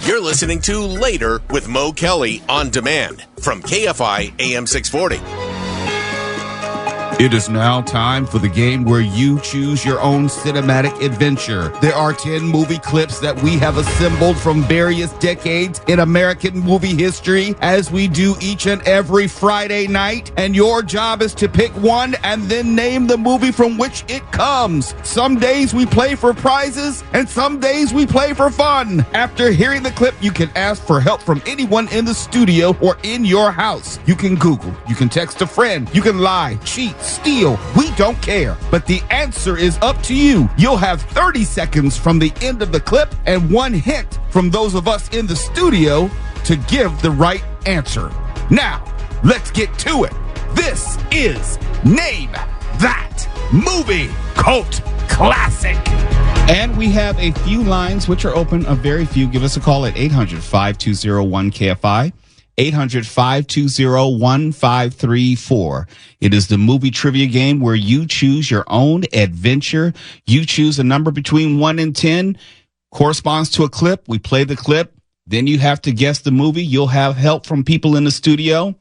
You're listening to Later with Mo Kelly on demand from KFI AM 640. It is now time for the game where you choose your own cinematic adventure. There are 10 movie clips that we have assembled from various decades in American movie history, as we do each and every Friday night. And your job is to pick one and then name the movie from which it comes. Some days we play for prizes and some days we play for fun. After hearing the clip, you can ask for help from anyone in the studio or in your house. You can Google, you can text a friend, you can lie, cheat, steal. We don't care. But the answer is up to you. You'll have 30 seconds from the end of the clip and one hint from those of us in the studio to give the right answer. Now, let's get to it. This is Name That Movie Cult Classic. And we have a few lines which are open, a very few. Give us a call at 800-520-1KFI. 800-520-1534. It is the movie trivia game where you choose your own adventure. You choose a number between 1 and 10, corresponds to a clip. We play the clip. Then you have to guess the movie. You'll have help from people in the studio.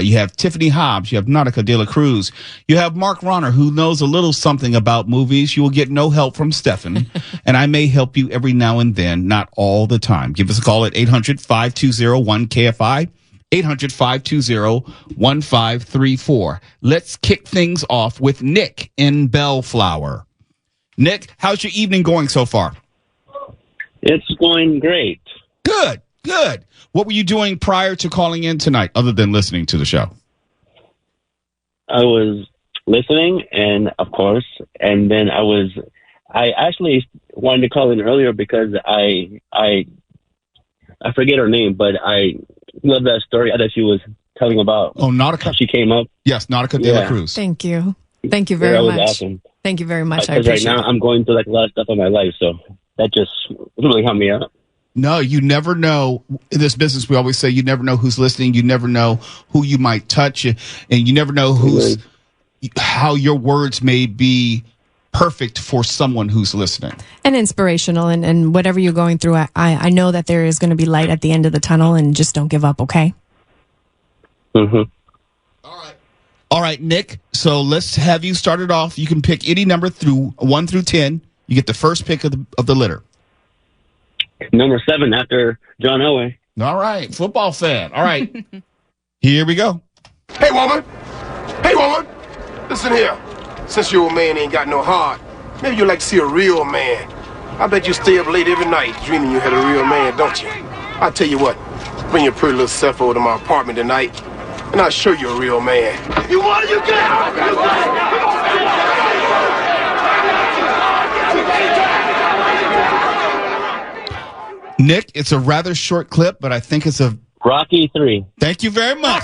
You have Tiffany Hobbs. You have Nautica De La Cruz. You have Mark Ronner, who knows a little something about movies. You will get no help from Stefan. And I may help you every now and then, not all the time. Give us a call at 800-520-1KFI, 800-520-1534. Let's kick things off with Nick in Bellflower. Nick, how's your evening going so far? It's going great. Good. What were you doing prior to calling in tonight, other than listening to the show? I was listening, and of course, and then I actually wanted to call in earlier because I forget her name, but I love that story that she was telling about. Oh, Nautica. She came up. Yes, Nautica De La Cruz. Thank you very that much. was awesome. Thank you very much. Because right now I'm going through like a lot of stuff in my life, so that just really helped me out. No, you never know. In this business, we always say you never know who's listening. You never know who you might touch, and you never know how your words may be perfect for someone who's listening. And inspirational, and whatever you're going through, I know that there is going to be light at the end of the tunnel, and just don't give up, okay? Mm-hmm. All right, Nick. So let's have you started off. You can pick any number through 1 through 10. You get the first pick of the litter. Number 7 after John Elway. All right, football fan. All right, here we go. Hey, woman. Listen here. Since your old man ain't got no heart, maybe you'd like to see a real man. I bet you stay up late every night dreaming you had a real man, don't you? I'll tell you what. Bring your pretty little self over to my apartment tonight, and I'll show you a real man. You want it? You get out! Nick, it's a rather short clip, but I think it's a Rocky 3. Thank you very much.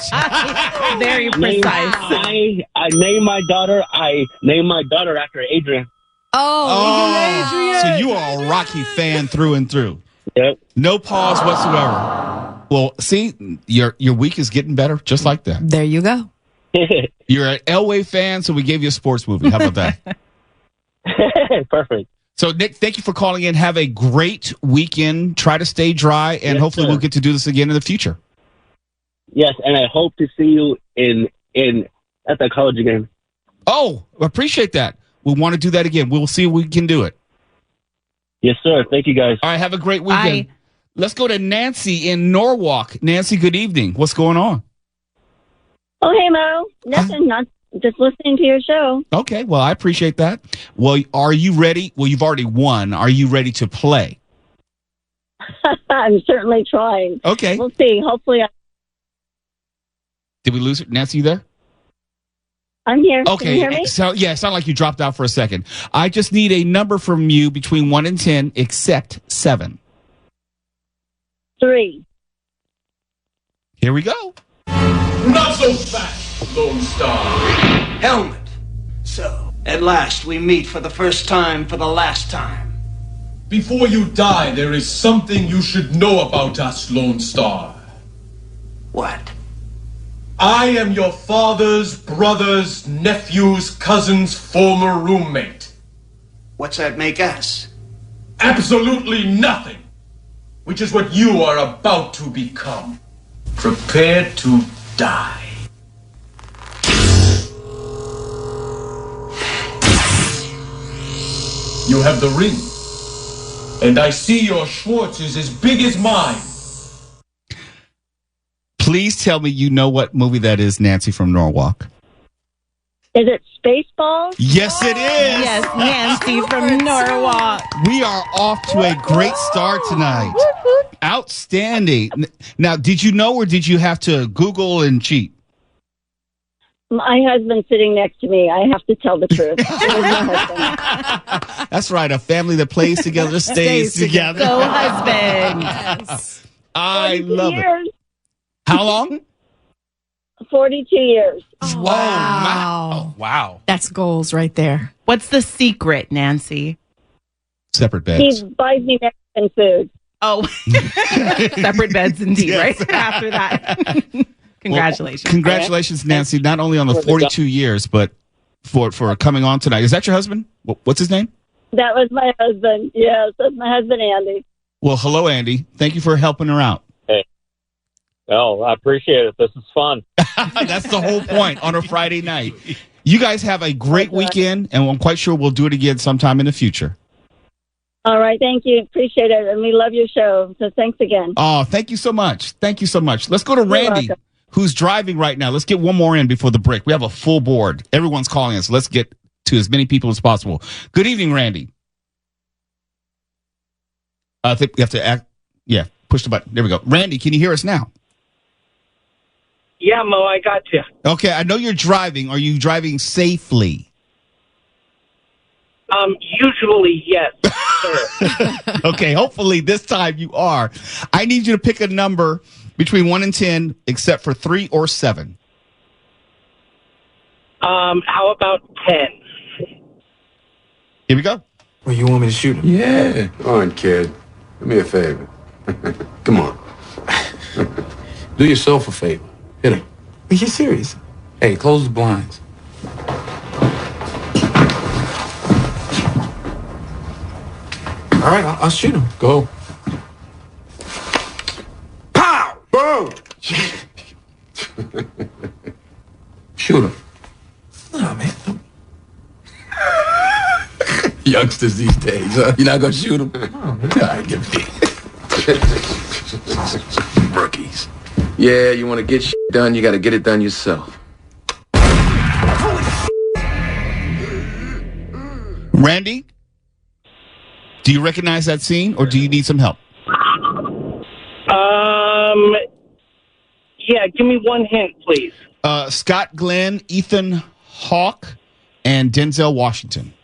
Very precise. I named my daughter after Adrian. Oh, so you are a Rocky fan through and through. Yep. No pause whatsoever. Well, see, your week is getting better just like that. There you go. You're an Elway fan, so we gave you a sports movie. How about that? Perfect. So, Nick, thank you for calling in. Have a great weekend. Try to stay dry, and hopefully we'll get to do this again in the future. Yes, and I hope to see you at the college game. Oh, appreciate that. We want to do that again. We'll see if we can do it. Yes, sir. Thank you, guys. All right, have a great weekend. Bye. Let's go to Nancy in Norwalk. Nancy, good evening. What's going on? Oh, hey, Mo. Nothing. Not just listening to your show. Okay, well, I appreciate that. Well, are you ready? Well, you've already won. Are you ready to play? I'm certainly trying. Okay. We'll see. Hopefully. Did we lose it? Nancy, you there? I'm here. Okay. Can you hear me? So, yeah, it sounded like you dropped out for a second. I just need a number from you between 1 and 10, except 7. 3. Here we go. Not so fast, Lone Star. Helmet. So, at last we meet for the first time for the last time. Before you die, there is something you should know about us, Lone Star. What? I am your father's brother's nephew's cousin's former roommate. What's that make us? Absolutely nothing. which is what you are about to become. Prepare to die. You have the ring, and I see your Schwartz is as big as mine. Please tell me you know what movie that is, Nancy from Norwalk. Is it Spaceballs? Yes, it is. Yes, Nancy from Norwalk. We are off to a great start tonight. Outstanding. Now, did you know or did you have to Google and cheat? My husband's sitting next to me. I have to tell the truth. It was my husband. That's right. A family that plays together stays together. Go husband. Yes. I 42 love years. it. How long? 42 years. Oh, Wow. wow. That's goals right there. What's the secret, Nancy? Separate He beds. buys me Mexican food. Oh, separate beds indeed, Yes. right? After that. Congratulations. Well, congratulations, Nancy, not only on the 42 years, but for coming on tonight. Is that your husband? What's his name? That was my husband. Yes, that's my husband, Andy. Well, hello, Andy. Thank you for helping her out. Oh, I appreciate it. This is fun. That's the whole point on a Friday night. You guys have a great weekend, and I'm quite sure we'll do it again sometime in the future. All right, thank you. Appreciate it. And we love your show. So thanks again. Oh, thank you so much. Thank you so much. Let's go to You're Randy, welcome. who's driving right now. Let's get one more in before the break. We have a full board. Everyone's calling us. Let's get to as many people as possible. Good evening, Randy. I think we have to act. Yeah, push the button. There we go. Randy, can you hear us now? Yeah, Mo, I got you. Okay, I know you're driving. Are you driving safely? Usually, yes, sir. Okay, hopefully this time you are. I need you to pick a number between 1 and 10, except for 3 or 7. How about 10? Here we go. Well, you want me to shoot him? Yeah. Go on, kid. Do me a favor. Come on. Do yourself a favor. Hit him. Are you serious? Hey, close the blinds. All right, I'll shoot him. Go. Pow! Boom! Shoot him. No, man. Youngsters these days, huh? You're not gonna shoot him? Oh, man. All right, give me. Rookies. Yeah, you want to get shit done, you got to get it done yourself. Randy, do you recognize that scene, or do you need some help? Yeah, give me one hint, please. Scott Glenn, Ethan Hawke, and Denzel Washington.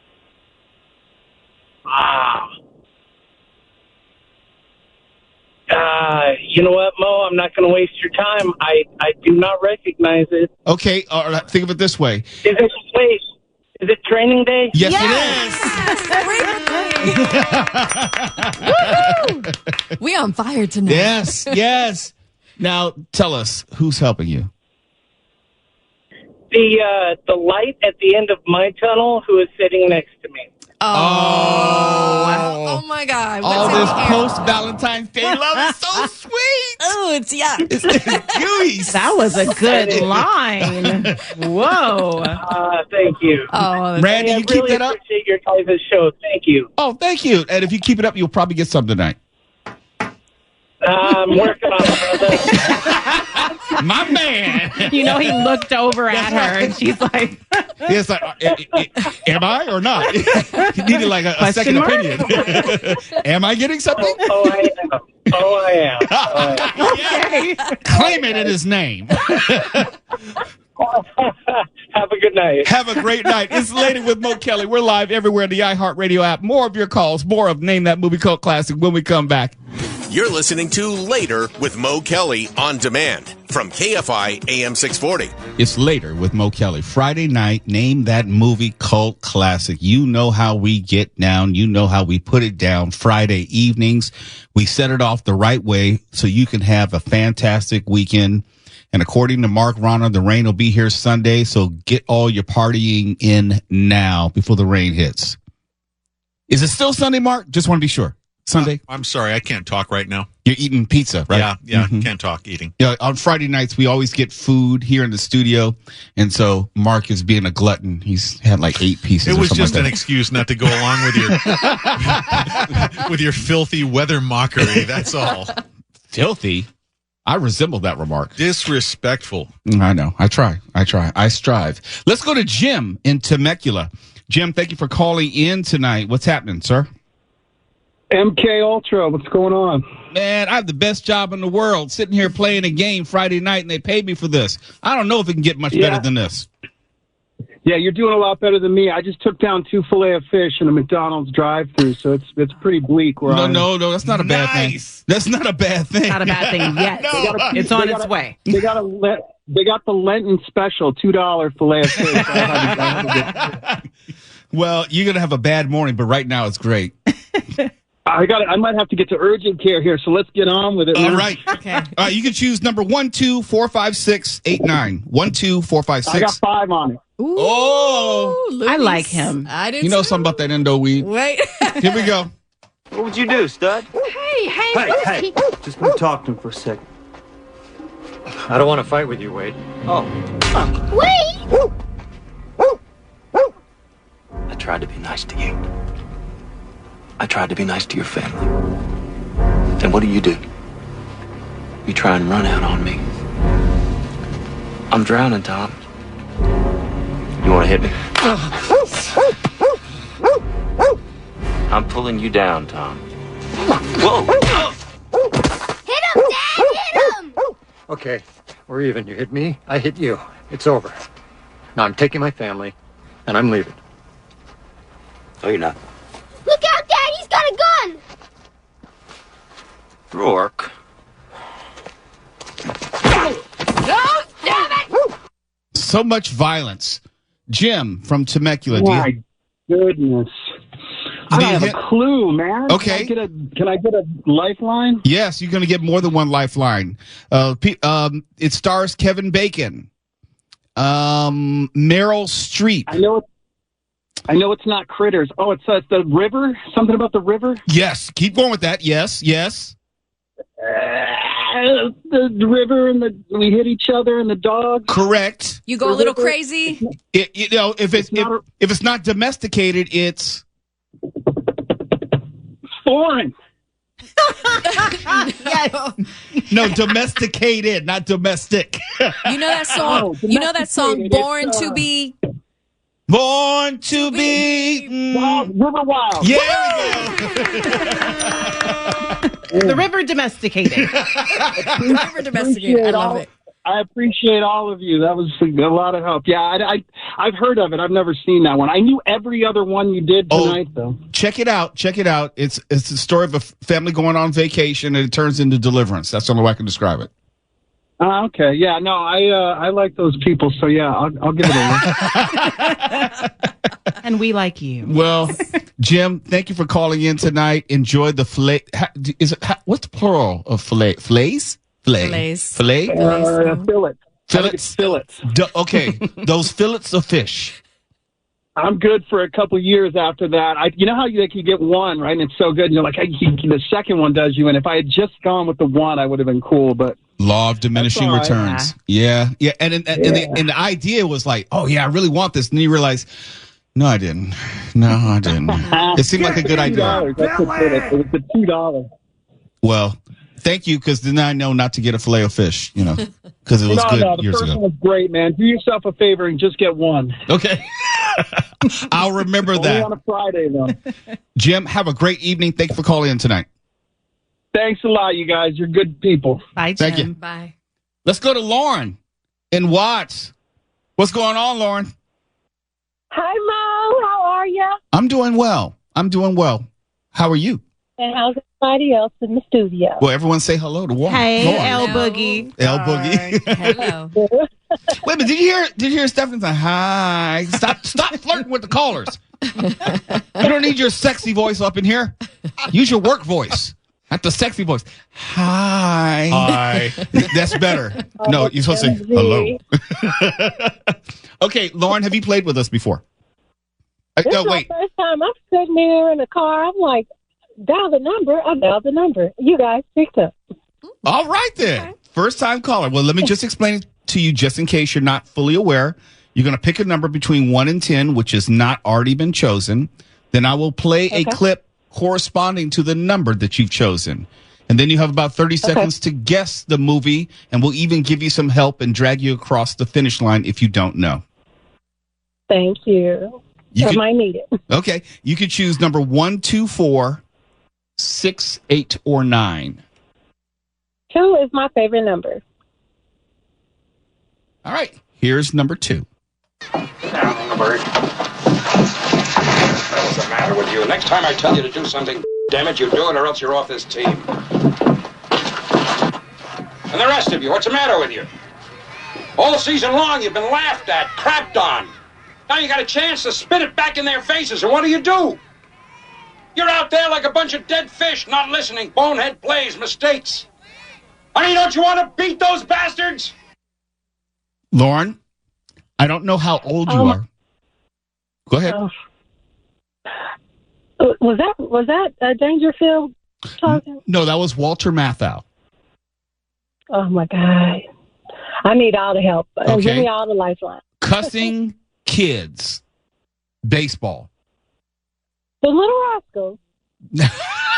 You know what, Mo? I'm not going to waste your time. I do not recognize it. Okay, think of it this way. Is it Training Day? Yes, it is. We on fire tonight. Yes. Now, tell us, who's helping you? The light at the end of my tunnel who is sitting next to me. Oh my God. All this post-Valentine's Day love is so sweet. Oh, it's yuck. It's gooey. That was a good line. Whoa. Thank you. Oh, Randy, you keep that up? I appreciate your guys' show. Thank you. Oh, thank you. And if you keep it up, you'll probably get something tonight. I'm working on it, brother. My man. You know, he looked over at her and she's like, Yes, am I or not? He needed like a second opinion. Am I getting something? Oh, I am. Oh, I am. okay. Claim it in his name. Have a good night. Have a great night. It's Later with Mo Kelly. We're live everywhere in the iHeartRadio app. More of your calls, more of Name That Movie Cult Classic when we come back. You're listening to Later with Mo Kelly on demand from KFI AM 640. It's Later with Mo Kelly. Friday night, Name That Movie Cult Classic. You know how we get down. You know how we put it down. Friday evenings, we set it off the right way so you can have a fantastic weekend. And according to Mark Ronner, the rain will be here Sunday, so get all your partying in now before the rain hits. Is it still Sunday, Mark? Just want to be sure. Sunday? I'm sorry, I can't talk right now. You're eating pizza, right? Yeah, can't talk eating. Yeah, on Friday nights, we always get food here in the studio. And so Mark is being a glutton. He's had like 8 pieces. It was just like an excuse not to go along with your with your filthy weather mockery. That's all. Filthy? I resemble that remark. Disrespectful. I know. I try. I strive. Let's go to Jim in Temecula. Jim, thank you for calling in tonight. What's happening, sir? MK Ultra, what's going on? Man, I have the best job in the world, sitting here playing a game Friday night, and they paid me for this. I don't know if it can get much better than this. Yeah, you're doing a lot better than me. I just took down 2 fillet of fish in a McDonald's drive-thru, so it's pretty bleak. No, that's not a bad thing. That's not a bad thing. Not a bad thing yet. It's on its way. They got the Lenten special, $2 fillet of fish. Well, you're gonna have a bad morning, but right now it's great. I might have to get to urgent care here, so let's get on with it. All right. Okay. You can choose number 1, 2, 4, 5, 6, 8, 9. 1, 2, 4, 5, 6. I got 5 on it. Ooh, oh, I like him. I do. You know something about that endo weed? Wait. Here we go. What would you do, stud? Hey. Just gonna talk to him for a second. I don't want to fight with you, Wade. Oh. Wade! I tried to be nice to you. I tried to be nice to your family. And what do? You try and run out on me. I'm drowning, Tom. You want to hit me? I'm pulling you down, Tom. Whoa! Hit him, Dad! Hit him! Okay, we're even. You hit me, I hit you. It's over. Now I'm taking my family, and I'm leaving. No, you're not. Look out, Dad! He's got a gun! Rourke. No! Damn it! So much violence. Jim from Temecula. My goodness. I don't have a clue, man. Okay. Can I get a lifeline? Yes, you're going to get more than one lifeline. It stars Kevin Bacon. Meryl Streep. I know it's not Critters. Oh, it's the river? Something about the river? Yes. Keep going with that. Yes. The river and we hit each other and the dog. Correct. You go a little crazy. If it's not domesticated, it's foreign. No, domesticated, not domestic. You know that song? You know that song, "Born to Be." Born to be River Wild. Yeah, The river domesticated. River domesticated. I love it. I appreciate all of you. That was a lot of help. Yeah, I've heard of it. I've never seen that one. I knew every other one you did tonight, though. Check it out. It's the story of a family going on vacation, and it turns into deliverance. That's the only way I can describe it. Okay. Yeah. No, I like those people. So yeah, I'll give it a look. And we like you. Well, Jim, thank you for calling in tonight. Enjoy the fillet. What's the plural of fillet? Fillets? Fillet? Fillets. Fillets. Okay. Those fillets of fish. I'm good for a couple years after that. You know how you get one, right? And it's so good. And you're like, the second one does you. And if I had just gone with the one, I would have been cool. But law of diminishing returns. Yeah. And the idea was like, oh yeah, I really want this. And then you realize, no, I didn't. It seemed like a good idea. That's it was the $2. Well, thank you, because then I know not to get a fillet of fish, because it was good years ago. The first one was great, man. Do yourself a favor and just get one. Okay. I'll remember that. Only on a Friday, though. Jim, have a great evening. Thank you for calling in tonight. Thanks a lot, you guys. You're good people. Bye, Jim. Thank you. Bye. Let's go to Lauren in Watts. What's going on, Lauren? Hi, Mo. How are you? I'm doing well. How are you? And how's everybody else in the studio? Well, everyone say hello to Lauren. Hey, L Boogie. L Boogie. Hello. Wait a minute. Did you hear Stephanie say hi? Stop flirting with the callers. You don't need your sexy voice up in here. Use your work voice. Not the sexy voice. Hi. That's better. No, you're supposed to say hello. Okay, Lauren, have you played with us before? This is my first time. I'm sitting here in the car. I'm like, Dial the number. I dialed the number. You guys picked up. All right, then. Okay. First time caller. Well, let me just explain it to you just in case you're not fully aware. You're going to pick a number between 1 and 10, which has not already been chosen. Then I will play a clip corresponding to the number that you've chosen. And then you have about 30 seconds to guess the movie, and we'll even give you some help and drag you across the finish line if you don't know. Thank you. I might need it. Okay. You could choose number 1, 2, 4, 6, 8, or 9. 2 is my favorite number. All right. Here's number 2. Down, Engelbert. What's the matter with you? Next time I tell you to do something, damn it, you do it or else you're off this team. And the rest of you, what's the matter with you? All season long you've been laughed at, crapped on. Now you got a chance to spit it back in their faces, and what do? You're out there like a bunch of dead fish, not listening, bonehead plays, mistakes. Honey, don't you want to beat those bastards? Lauren, I don't know how old you are. Go ahead. Was that Dangerfield talking? No, that was Walter Matthau. Oh, my God. I need all the help. Give me all the lifeline. Cussing kids. Baseball. The Little Rascals.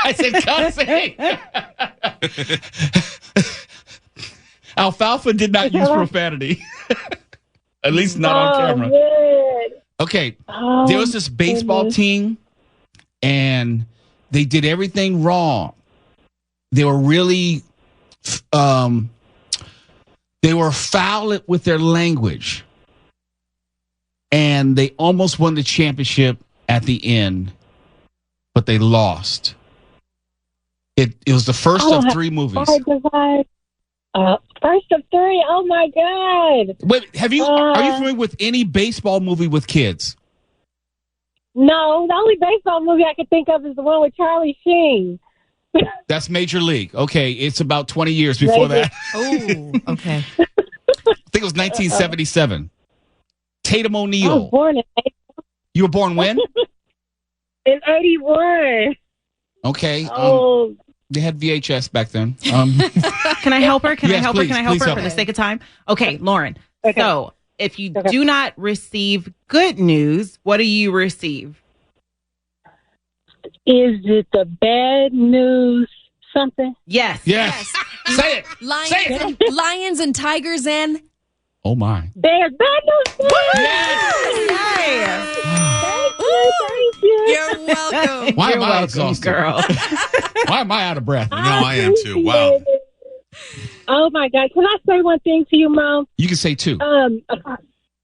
I said cussing. Alfalfa did not use profanity. At least not on camera. Man. Okay. There was this baseball team, and they did everything wrong. They were really... they were foul with their language. And they almost won the championship at the end, but they lost. It was the first of 3 movies. First of 3. Oh my God! Wait, are you familiar with any baseball movie with kids? No, the only baseball movie I can think of is the one with Charlie Sheen. That's Major League. Okay, it's about 20 years before that. Oh, okay. I think it was 1977. Tatum O'Neal. I was born in 81. You were born when? In 81. Okay. Oh. They had VHS back then. Can I help her? Can I help her for the sake of time? Okay, Lauren. Okay. So if you do not receive good news, what do you receive? Is it the bad news something? Yes. Yes. Say it. Lions and tigers and... Oh, my. There's bad news. Yes. Thank you. You're welcome. Why am I exhausted? Girl. Why am I out of breath? No, I am too. Wow. Oh, my God. Can I say one thing to you, Mom? You can say 2.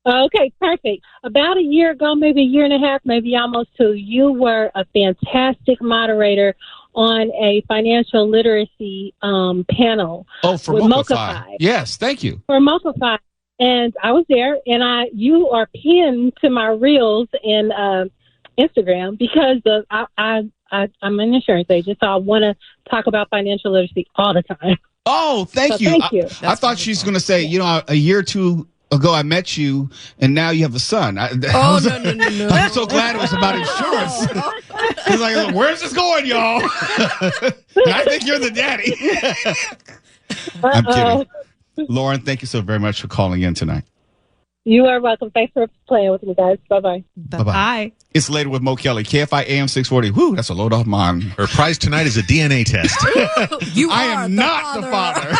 Okay, perfect. About a year ago, maybe a year and a half, maybe almost 2, you were a fantastic moderator on a financial literacy panel. Oh, for with Mocha-Fi. Yes, thank you. For Mocha-Fi. And I was there, and you are pinned to my reels in Instagram because I'm an insurance agent, so I want to talk about financial literacy all the time. Oh, thank you. Thank you. I thought she was going to say, a year or 2 ago I met you, and now you have a son. No. I'm so glad it was about insurance. He's like, where's this going, y'all? I think you're the daddy. I'm kidding. Lauren, thank you so very much for calling in tonight. You are welcome. Thanks for playing with me, guys. Bye-bye. Bye-bye. It's Later with Mo Kelly, KFI AM 640. Whoo, that's a load off mine. Her prize tonight is a DNA test. I am not the father.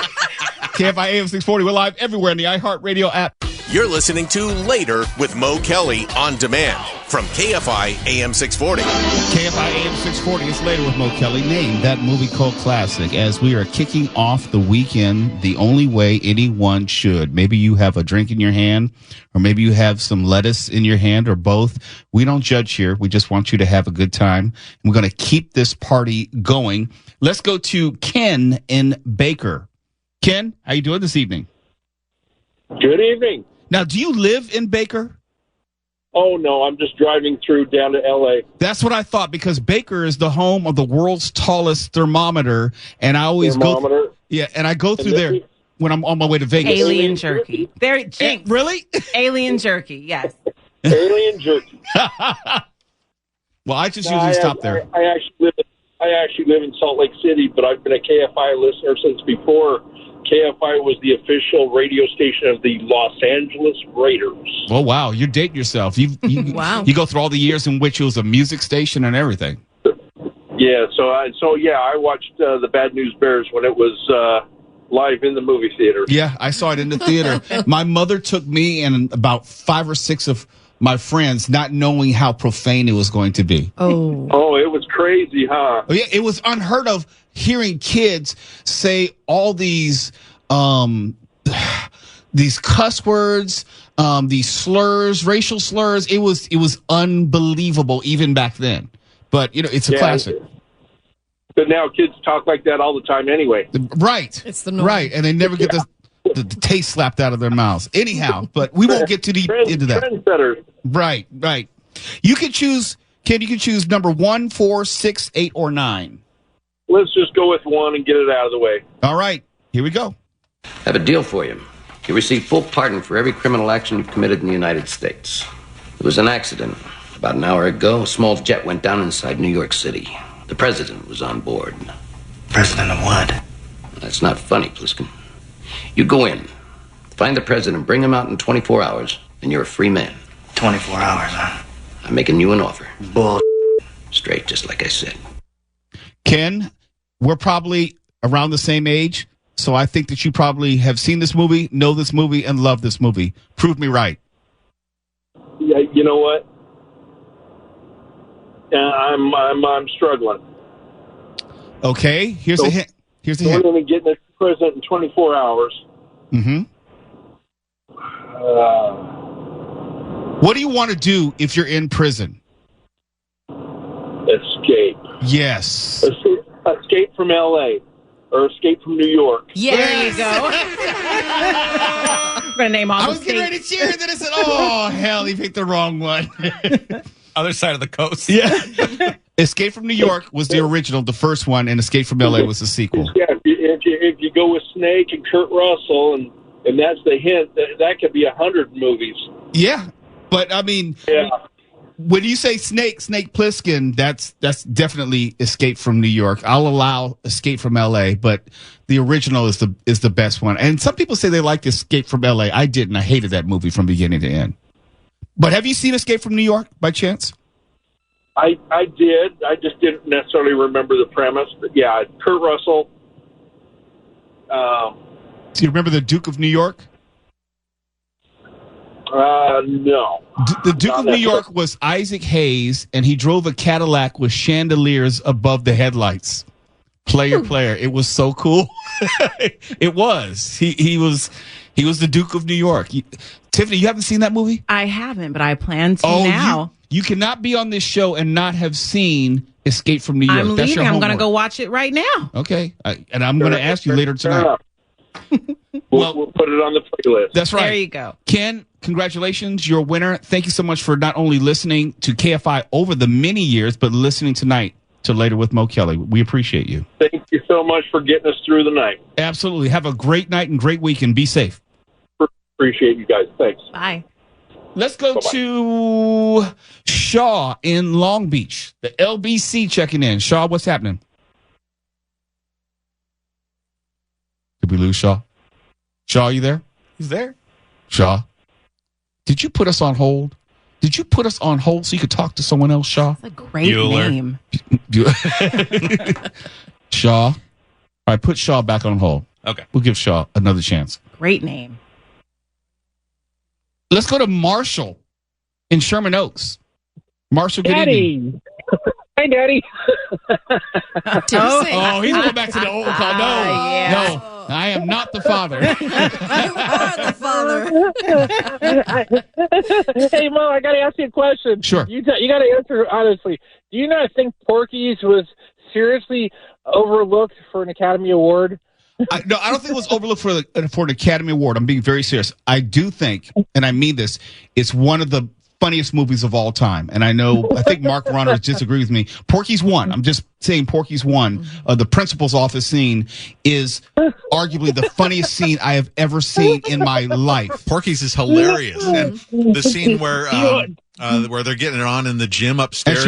KFI AM 640. We're live everywhere in the iHeartRadio app. You're listening to Later with Mo Kelly on demand from KFI AM 640. KFI AM 640 is Later with Mo Kelly. Name that movie cult classic as we are kicking off the weekend the only way anyone should. Maybe you have a drink in your hand, or maybe you have some lettuce in your hand, or both. We don't judge here. We just want you to have a good time. And we're going to keep this party going. Let's go to Ken in Baker. Ken, how you doing this evening? Good evening. Now, do you live in Baker? Oh, no, I'm just driving through down to L.A. That's what I thought, because Baker is the home of the world's tallest thermometer, and I always go. Yeah, and I go through there when I'm on my way to Vegas. Alien jerky. Very jinx. Really? Alien jerky, yes. Alien jerky. Well, I just usually stop there. I actually live in Salt Lake City, but I've been a KFI listener since before KFI was the official radio station of the Los Angeles Raiders. Oh, wow. You're dating yourself. Wow. You go through all the years in which it was a music station and everything. Yeah, so I watched the Bad News Bears when it was live in the movie theater. Yeah, I saw it in the theater. My mother took me and about 5 or 6 of my friends, not knowing how profane it was going to be. Oh, it was crazy, huh? Oh, yeah, it was unheard of hearing kids say all these cuss words, these slurs, racial slurs. It was unbelievable even back then. But it's a classic. But now kids talk like that all the time anyway. Right. It's the norm. Right, and they never get the taste slapped out of their mouths. Anyhow, but we won't get too deep into that. Trendsetters. Right. You can choose, Ken, you can choose number 1, 4, 6, 8, or 9. Let's just go with 1 and get it out of the way. All right, here we go. I have a deal for you. You receive full pardon for every criminal action you've committed in the United States. It was an accident. About an hour ago, a small jet went down inside New York City. The president was on board. President of what? That's not funny, Pliskin. You go in, find the president, bring him out in 24 hours, and you're a free man. 24 hours, huh? I'm making you an offer. Bull. Straight, just like I said. Ken, we're probably around the same age, so I think that you probably have seen this movie, know this movie, and love this movie. Prove me right. Yeah, you know what? I'm struggling. Okay, here's a hint. Here's a hint. We're going to get the president in 24 hours. Mm-hmm. What do you want to do if you're in prison? Escape. Yes. Escape from L.A. or escape from New York. Yeah, there you go. I'm going to name all I the was getting ready states. to cheer, and then I said, oh, hell, he picked the wrong one. Other side of the coast. Yeah. Escape from New York was the original, the first one, and Escape from L.A. was the sequel. Yeah, if you go with Snake and Kurt Russell, and that's the hint, that could be 100 movies. Yeah, but I mean, when you say Snake Plissken, that's definitely Escape from New York. I'll allow Escape from L.A., but the original is the best one. And some people say they like Escape from L.A. I didn't. I hated that movie from beginning to end. But have you seen Escape from New York by chance? I did. I just didn't necessarily remember the premise. But yeah, Kurt Russell. Do you remember the Duke of New York? No. The Duke of New York was Isaac Hayes, and he drove a Cadillac with chandeliers above the headlights. Player. It was so cool. It was. He was the Duke of New York. Tiffany, you haven't seen that movie? I haven't, but I plan to now. You cannot be on this show and not have seen Escape from New York. I'm leaving. I'm going to go watch it right now. Okay. And I'm going to ask you later tonight. We'll put it on the playlist. That's right. There you go. Ken, congratulations. You're a winner. Thank you so much for not only listening to KFI over the many years, but listening tonight to Later with Mo Kelly. We appreciate you. Thank you so much for getting us through the night. Absolutely. Have a great night and great weekend. Be safe. Appreciate you guys. Thanks. Bye. Let's go to Shaw in Long Beach. The LBC checking in. Shaw, what's happening? Did we lose Shaw? Shaw, you there? He's there. Shaw, did you put us on hold? Did you put us on hold so you could talk to someone else, Shaw? That's a great name. Shaw. All right, put Shaw back on hold. Okay. We'll give Shaw another chance. Great name. Let's go to Marshall in Sherman Oaks. Marshall, good evening. Hi, Daddy. He's going back to the old call. No, I am not the father. You are the father. Hey, Mo, I got to ask you a question. Sure. You got to answer honestly. Do you not think Porky's was seriously overlooked for an Academy Award? I don't think it was overlooked for an Academy Award. I'm being very serious. I do think, and I mean this, it's one of the funniest movies of all time. And I think Mark Runners disagrees with me. Porky's one. I'm just saying Porky's one. The principal's office scene is arguably the funniest scene I have ever seen in my life. Porky's is hilarious. And the scene where where they're getting it on in the gym upstairs. And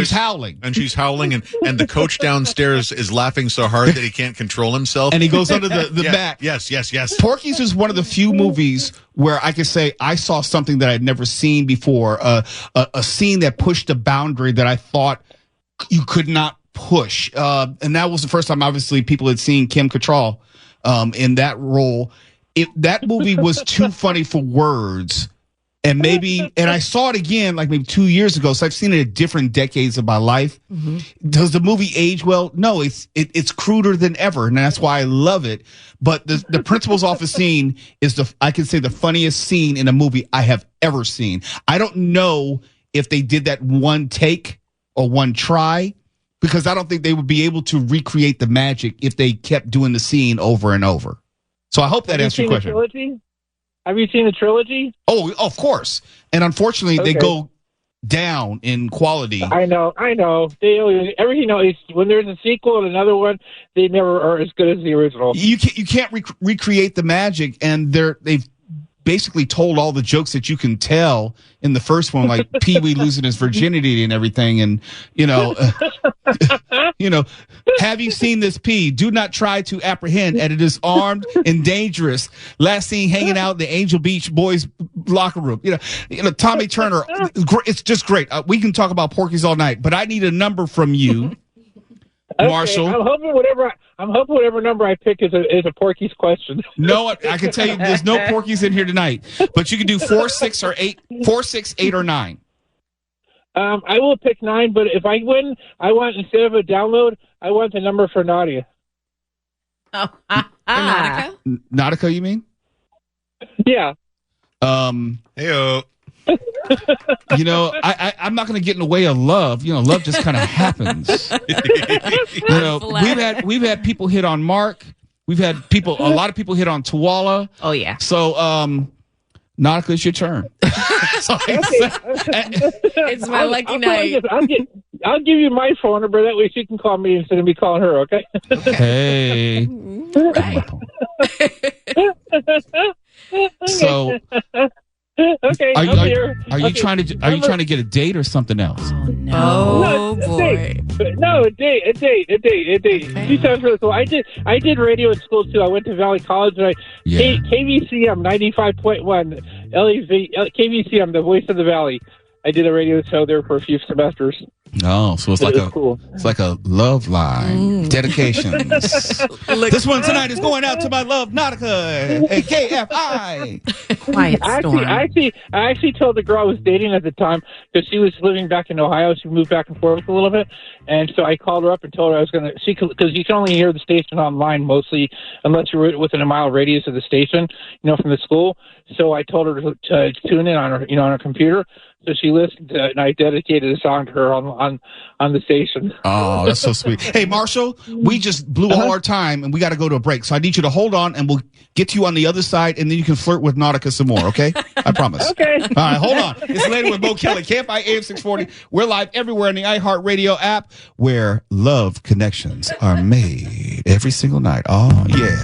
she's howling. And the coach downstairs is laughing so hard that he can't control himself. And he goes under the mat. Yes. Porky's is one of the few movies where I could say I saw something that I'd never seen before, a scene that pushed a boundary that I thought you could not push. And that was the first time, obviously, people had seen Kim Cattrall in that role. If that movie was too funny for words, and I saw it again like maybe 2 years ago, so I've seen it at different decades of my life. Mm-hmm. Does the movie age well? No, it's cruder than ever, and that's why I love it. But the principal's office scene is I can say the funniest scene in a movie I have ever seen. I don't know if they did that one take or one try, because I don't think they would be able to recreate the magic if they kept doing the scene over and over. So I hope that answers your question. Have you seen the trilogy? Oh, of course. And unfortunately, they go down in quality. I know. Everything always, when there's a sequel and another one, they never are as good as the original. You can't recreate the magic, and they've basically told all the jokes that you can tell in the first one, like Pee Wee losing his virginity and everything, and have you seen this pea? Do not try to apprehend, and it is armed and dangerous. Last seen hanging out in the Angel Beach boys locker room. Tommy Turner. It's just great. We can talk about Porky's all night, but I need a number from you, Marshall. I'm hoping whatever number I pick is a Porky's question. No, I can tell you there's no Porky's in here tonight, but you can do 4, 6, or 8. 4, 6, 8, or 9. I will pick 9, but if I win, I want, instead of a download, I want the number for Nadia. For Nautica? Nautica, you mean? Yeah. Heyo. I'm not going to get in the way of love. Love just kind of happens. We've had people hit on Mark. We've had a lot of people hit on Tuwala. Oh yeah. So, Nautica, it's your turn. It's my lucky night. I'll give you my phone number. That way she can call me instead of me calling her. Okay. Hey. Right. So. Okay. Are you trying to get a date or something else? Oh boy. No, a date. She sounds really cool. I did radio at school too. I went to Valley College, and KVCM 95.1 KVCM, the voice of the Valley. I did a radio show there for a few semesters. Oh, so it's like a love line. Dedications. This one tonight is going out to my love, Nautica, at KFI. Quiet storm. I actually told the girl I was dating at the time, because she was living back in Ohio. She moved back and forth a little bit. And so I called her up and told her I was going to, because you can only hear the station online mostly, unless you're within a mile radius of the station, from the school. So I told her to tune in on her, on her computer. So she listened to it, and I dedicated a song to her on the station. Oh, that's so sweet. Hey, Marshall, we just blew all our time, and we got to go to a break. So I need you to hold on, and we'll get to you on the other side, and then you can flirt with Nautica some more, okay? I promise. Okay. All right, hold on. It's Later with Mo Kelly, KFI AM 640. We're live everywhere in the iHeartRadio app, where love connections are made every single night. Oh, yeah.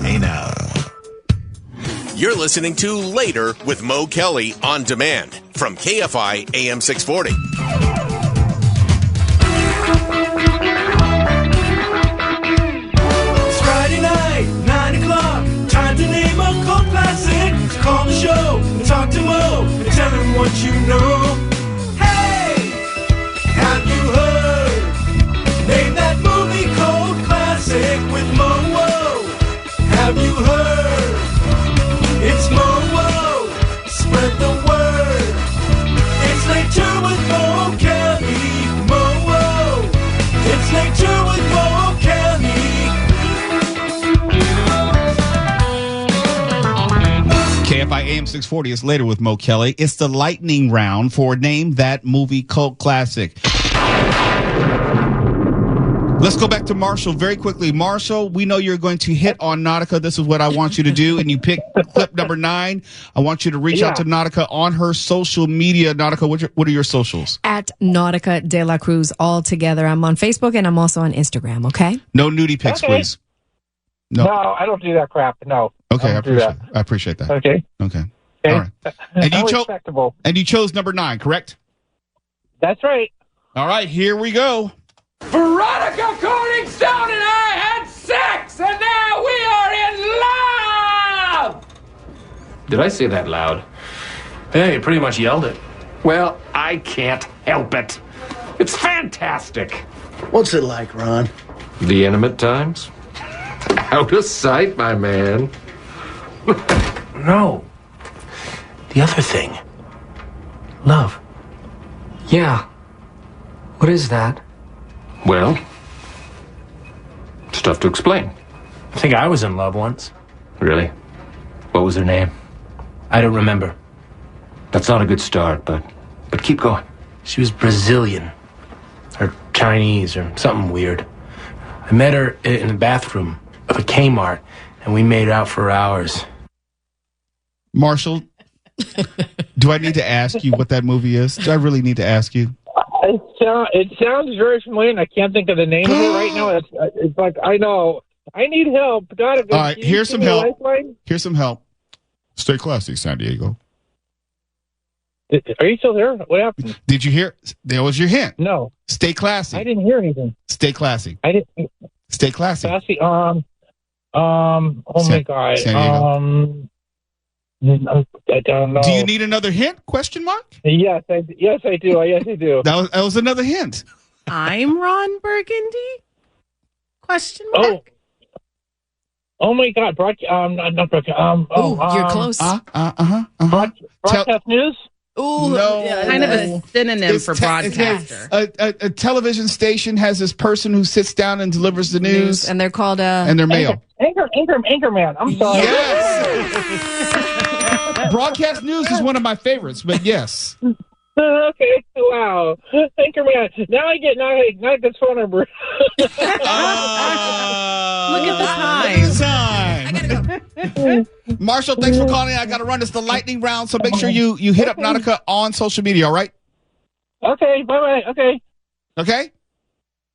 Hey, now. You're listening to Later with Mo Kelly on demand from KFI AM 640. It's Friday night, 9 o'clock. Time to name a cult classic. Call the show and talk to Mo and tell him what you know. Hey, have you heard? Name that movie cult classic with Mo. Have you heard? It's Mo-Wo, spread the word. It's Later with Mo Kelly, Mo-Wo. It's Later with Mo Kelly. KFI AM 640 is Later with Mo Kelly. It's the lightning round for Name That Movie Cult Classic. Let's go back to Marshall very quickly. Marshall, we know you're going to hit on Nautica. This is what I want you to do. And you pick clip number 9. I want you to reach out to Nautica on her social media. Nautica, what are your socials? At Nautica De La Cruz, all together. I'm on Facebook, and I'm also on Instagram, okay? No nudie pics, please. No, I don't do that crap. No. Okay, I appreciate that. Okay. All right. And you chose number 9, correct? That's right. All right, here we go. Veronica Corningstone and I had sex, and now we are in love! Did I say that loud? Yeah, you pretty much yelled it. Well, I can't help it. It's fantastic. What's it like, Ron? The intimate times? Out of sight, my man. No. The other thing. Love. Yeah. What is that? Well, it's tough to explain. I think I was in love once. Really? What was her name? I don't remember. That's not a good start, but keep going. She was Brazilian. Or Chinese, or something weird. I met her in the bathroom of a Kmart, and we made out for hours. Marshall, do I need to ask you what that movie is? Do I really need to ask you? It sounds very familiar, and I can't think of the name of it right now. It's like, I know. I need help. All right, here's some help. Here's some help. Stay classy, San Diego. Are you still there? What happened? Did you hear? There was your hint. No. Stay classy. I didn't hear anything. Stay classy. I didn't. Stay classy. Classy. Oh my God. San Diego. I don't know. Do you need another hint? Question mark? Yes, I do. Yes, I do. That was another hint. I'm Ron Burgundy? Question mark. Oh my God! Not broadcast. You're close. Broadcast news. Ooh, no. Kind of a synonym for broadcaster. A television station has this person who sits down and delivers the news, and they're called and they're male. Anchorman. I'm sorry. Yes. Broadcast news is one of my favorites, but yes. Okay. Wow. Anchorman. Now I get the phone number. Look at the time. Marshall, thanks for calling. I got to run. It's the lightning round, so make sure you hit up Nautica on social media, all right? Okay. Bye. Okay. Okay?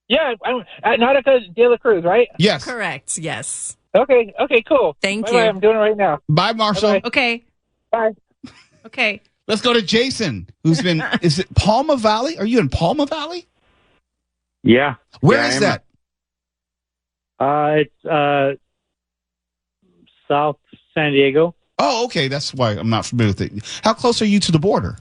Yeah, I'm at Nautica de la Cruz, right? Yes. Correct. Yes. Okay, cool. Thank Bye-bye. you. I'm doing it right now. Bye, Marshall. Bye-bye. Okay. Bye. Okay. Let's go to Jason, who's been, is it Palma Valley? Are you in Palma Valley? Yeah. Where is that? It's South San Diego. Oh, okay. That's why I'm not familiar with it. How close are you to the border?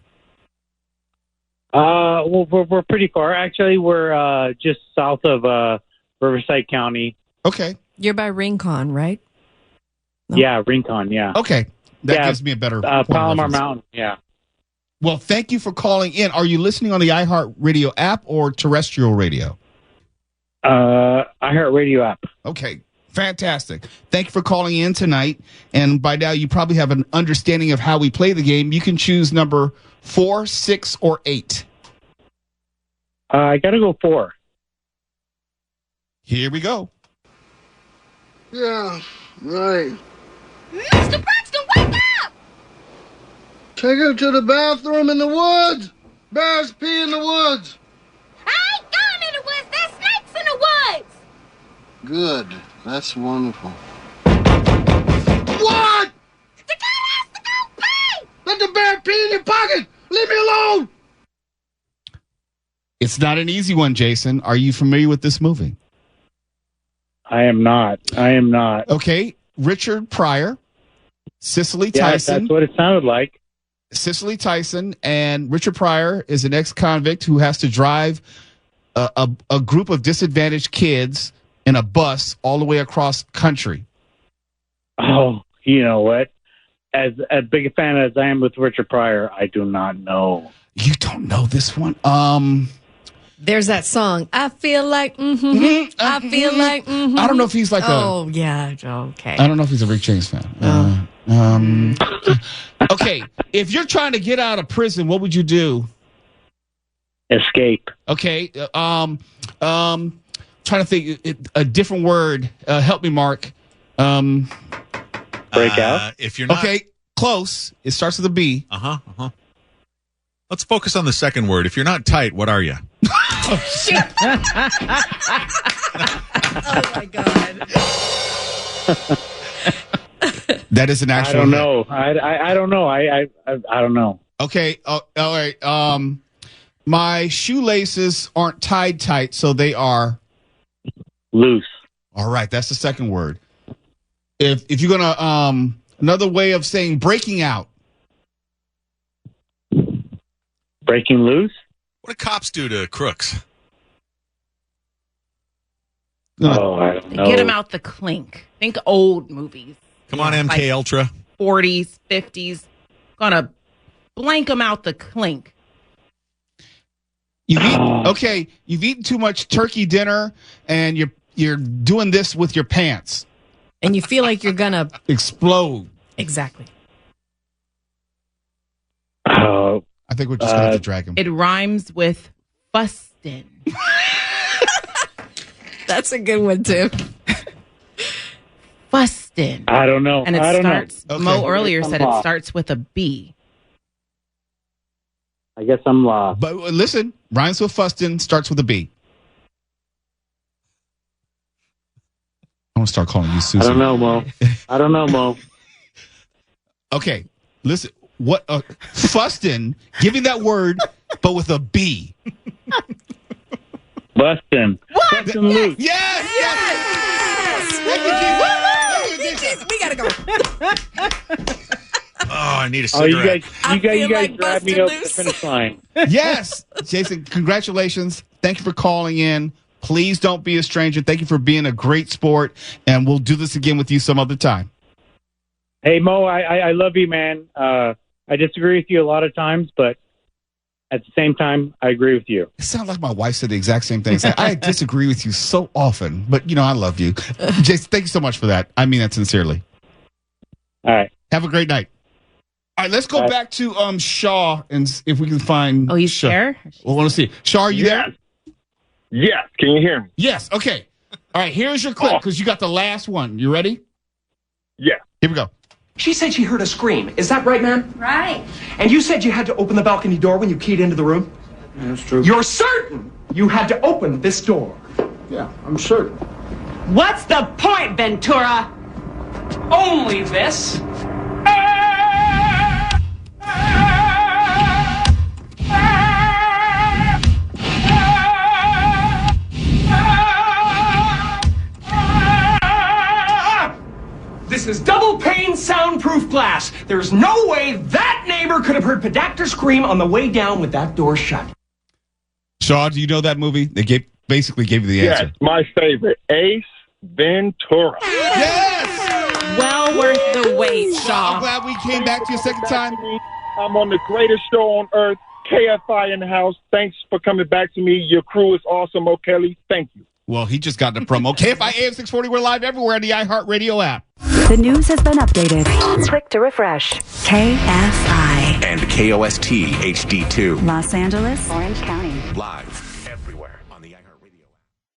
Well, we're pretty far. Actually, we're just south of Riverside County. Okay. You're by Rincon, right? No. Yeah, Rincon, yeah. Okay. That gives me a better Palomar Mountain, yeah. Well, thank you for calling in. Are you listening on the iHeartRadio app or terrestrial radio? iHeartRadio app. Okay. Fantastic. Thank you for calling in tonight. And by now, you probably have an understanding of how we play the game. You can choose number 4, 6, or 8. I got to go 4. Here we go. Yeah, right. Mr. Braxton, wake up! Take her to the bathroom in the woods. Bears pee in the woods. I ain't going in the woods. There's snakes in the woods. Good. That's wonderful. What? The guy has to go pee! Let the bear pee in your pocket. Leave me alone. It's not an easy one, Jason. Are you familiar with this movie? I am not. Okay. Richard Pryor, Cicely Yeah, Tyson. that's what it sounded like. Cicely Tyson and Richard Pryor is an ex-convict who has to drive a group of disadvantaged kids in a bus all the way across country. Oh, you know what? As big a fan as I am with Richard Pryor, I do not know. You don't know this one? There's that song. I feel like, I feel like, I don't know if he's like Oh, yeah. Okay. I don't know if he's a Rick James fan. Okay. If you're trying to get out of prison, what would you do? Escape. Okay. Trying to think a different word. Help me, Mark. Break out. If you're not okay, close. It starts with a B. Let's focus on the second word. If you're not tight, what are you? Oh, shit. Oh, my God. That is an actual. I don't know. I don't know. I don't know. Okay. All right. My shoelaces aren't tied tight, so they are loose. All right, that's the second word. If you're gonna another way of saying breaking out. Breaking loose? What do cops do to crooks? Oh, I don't know. Get them out the clink. Think old movies. Come on, MK like Ultra. 40s, 50s. Gonna blank them out the clink. You've eaten too much turkey dinner, and you're doing this with your pants. And you feel like you're gonna explode. Exactly. Oh, I think we're just gonna have to drag him. It rhymes with bustin'. That's a good one, too. Bustin'. I don't know. And it I don't starts, know. Mo earlier said it lost. starts with a B. I guess I'm lost. But listen, rhymes with fustin, starts with a B. I'm gonna start calling you Susan. I don't know, Mo. Okay, listen. What fustin? Give me that word, but with a B. Bustin'. What? Bustin' loose. Yes. We gotta go. Oh, I need a Oh, cigarette. you guys drive me over the finish line. Yes, Jason. Congratulations. Thank you for calling in. Please don't be a stranger. Thank you for being a great sport, and we'll do this again with you some other time. Hey, Mo, I love you, man. I disagree with you a lot of times, but at the same time, I agree with you. It sounds like my wife said the exact same thing. I disagree with you so often, but, I love you. Jason, thank you so much for that. I mean that sincerely. All right. Have a great night. All right, let's go back to Shaw and if we can find. Oh, he's Shaw. there? We want to see. Shaw, are you there? Yes. Can you hear me? Yes. Okay. All right, here's your clip because you got the last one. You ready? Yeah. Here we go. She said she heard a scream. Is that right, ma'am? Right. And you said you had to open the balcony door when you keyed into the room? Yeah, that's true. You're certain you had to open this door? Yeah, I'm certain. What's the point, Ventura? Only this. This is double pane soundproof glass. There's no way that neighbor could have heard Pedactor scream on the way down with that door shut. Shaw, do you know that movie? They basically gave you the answer. Yes, my favorite, Ace Ventura. Yes! Well worth the wait, Shaw. I'm glad we came back to you a second time. I'm on the greatest show on earth, KFI in the house. Thanks for coming back to me. Your crew is awesome, O'Kelly. Thank you. Well, he just got the promo. KFI AM 640, we're live everywhere on the iHeartRadio app. The news has been updated. Click to refresh. KFI. And KOST HD2. Los Angeles, Orange County. Live everywhere on the iHeartRadio.